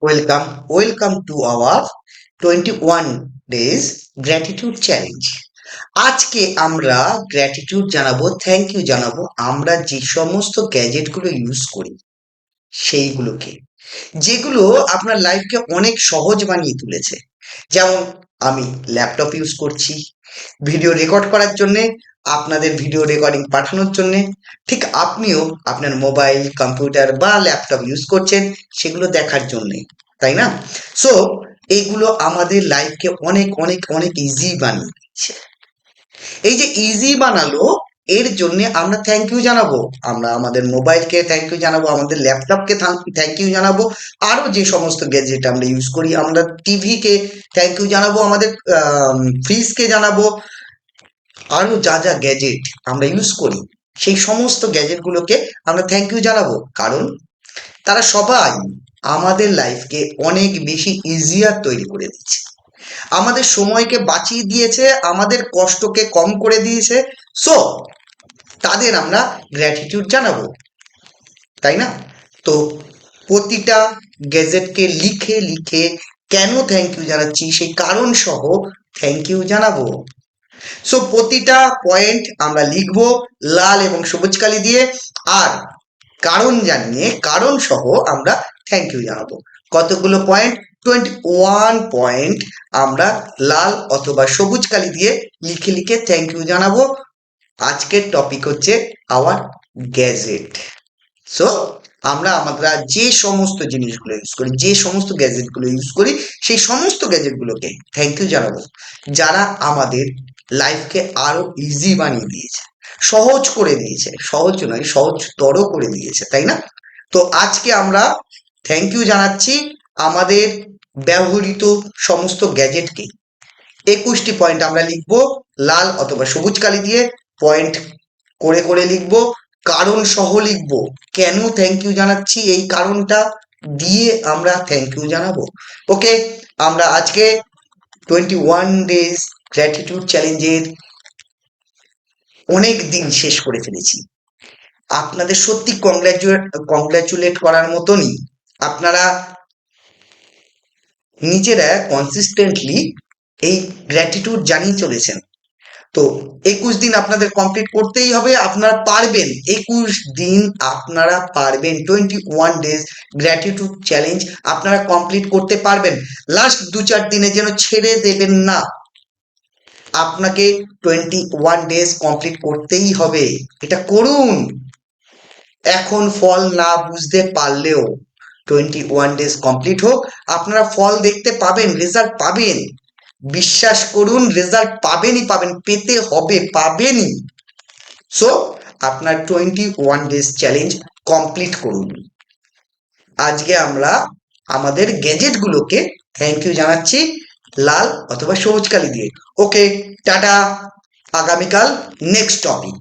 Welcome welcome to our 21 days gratitude challenge. আজকে আমরা gratitude জানাবো, থ্যাংক ইউ জানাবো আমরা যে সমস্ত গ্যাজেটগুলো ইউজ করি সেইগুলোকে, যেগুলো আপনার লাইফকে অনেক সহজ বানিয়ে তুলেছে। যেমন আমি ল্যাপটপ ইউজ করছি ভিডিও রেকর্ড করার জন্যে, আপনাদের ভিডিও রেকর্ডিং পাঠানোর জন্যে। ঠিক আপনিও আপনার মোবাইল, কম্পিউটার বা ল্যাপটপ ইউজ করছেন সেগুলো দেখার জন্যে, তাই না? সো এইগুলো আমাদের লাইফকে অনেক অনেক অনেক ইজি বানিয়ে দিচ্ছে। এই যে ইজি বানালো, এর জন্য আমরা থ্যাংক ইউ জানাবো। আমরা আমাদের মোবাইলকে থ্যাংক ইউ জানাবো, আমাদের ল্যাপটপকে থ্যাংক ইউ জানাবো, আরো যে সমস্ত গ্যাজেট আমরা ইউজ করি, আমরা টিভিকে থ্যাংক ইউ জানাবো, আমাদের ফ্রিজকে জানাবো, আরো যা যা গ্যাজেট আমরা ইউজ করি সেই সমস্ত গ্যাজেটগুলোকে আমরা থ্যাংক ইউ জানাবো। কারণ তারা সবাই আমাদের লাইফকে অনেক বেশি ইজিয়ার তৈরি করে দিচ্ছে, আমাদের সময়কে বাঁচিয়ে দিয়েছে, আমাদের কষ্টকে কম করে দিয়েছে। সো তাদের আমরা গ্র্যাটিটিউড জানাবো, তাই না? তো প্রতিটা গ্যাজেটকে লিখে লিখে কেন থ্যাংক ইউ জানাচ্ছি সেই কারণ সহ থ্যাংক ইউ জানাবো। সো প্রতিটা পয়েন্ট আমরা লিখবো লাল এবং সবুজ কালি দিয়ে, আর কারণ জানিয়ে কারণ সহ আমরা থ্যাংক ইউ জানাবো। কতগুলো পয়েন্ট? 21 পয়েন্ট আমরা লাল অথবা সবুজ কালি দিয়ে লিখে লিখে থ্যাংক ইউ জানাবো। আজকের টপিক হচ্ছে আওয়ার গ্যাজেট। সো আমরা যে সমস্ত জিনিসগুলো ইউজ করি, যে সমস্ত গ্যাজেটগুলো ইউজ করি, সেই সমস্ত গ্যাজেটগুলোকে থ্যাংক ইউ জানাবো, যারা আমাদের লাইফকে আরো ইজি বানিয়ে দিয়েছে, সহজ করে দিয়েছে, সহজ নয় সহজতর করে দিয়েছে, তাই না? তো আজকে আমরা থ্যাংক ইউ জানাচ্ছি আমাদের ব্যবহৃত সমস্ত গ্যাজেটকে। 21টি পয়েন্ট আমরা লিখবো লাল অথবা সবুজ কালি দিয়ে, পয়েন্ট করে করে লিখবো, কারণ সহ লিখবো, কেন থ্যাংক ইউ জানাচ্ছি এই কারণটা দিয়ে আমরা থ্যাংক ইউ জানাবো। ওকে, আমরা আজকে 21 ডেজ গ্র্যাটিটিউড চ্যালেঞ্জের অনেক দিন শেষ করে ফেলেছি। আপনাদের সত্যি কংগ্রাচুলেট করার মতনই, আপনারা নিজেরা কনসিস্টেন্টলি এই গ্র্যাটিটিউড জানিয়ে চলেছেন। তো 21 দিন আপনাদের কমপ্লিট করতেই হবে, আপনারা পারবেন। 21 দিন আপনারা পারবেন, 21 ডেজ গ্র্যাটিটিউড চ্যালেঞ্জ আপনারা কমপ্লিট করতে পারবেন। লাস্ট 2-4 দিনে যেন ছেড়ে দেবেন না, আপনাকে 21 ডেজ কমপ্লিট করতেই হবে। এটা করুন, এখন ফল না বুঝতে পারলেও 21 ডেজ কমপ্লিট হোক, আপনারা ফল দেখতে পাবেন, রেজাল্ট পাবেন। বিশ্বাস করুন, রেজাল্ট পাবেনই পাবেন, পেতে হবে, পাবেনই। সো আপনার 21 ডেজ চ্যালেঞ্জ কমপ্লিট করুন। আজকে আমরা আমাদের গ্যাজেটগুলোকে থ্যাংক ইউ জানাচ্ছি লাল অথবা সবুজ কালি দিয়ে। ওকে, টাটা, আগামীকাল নেক্সট টপিক।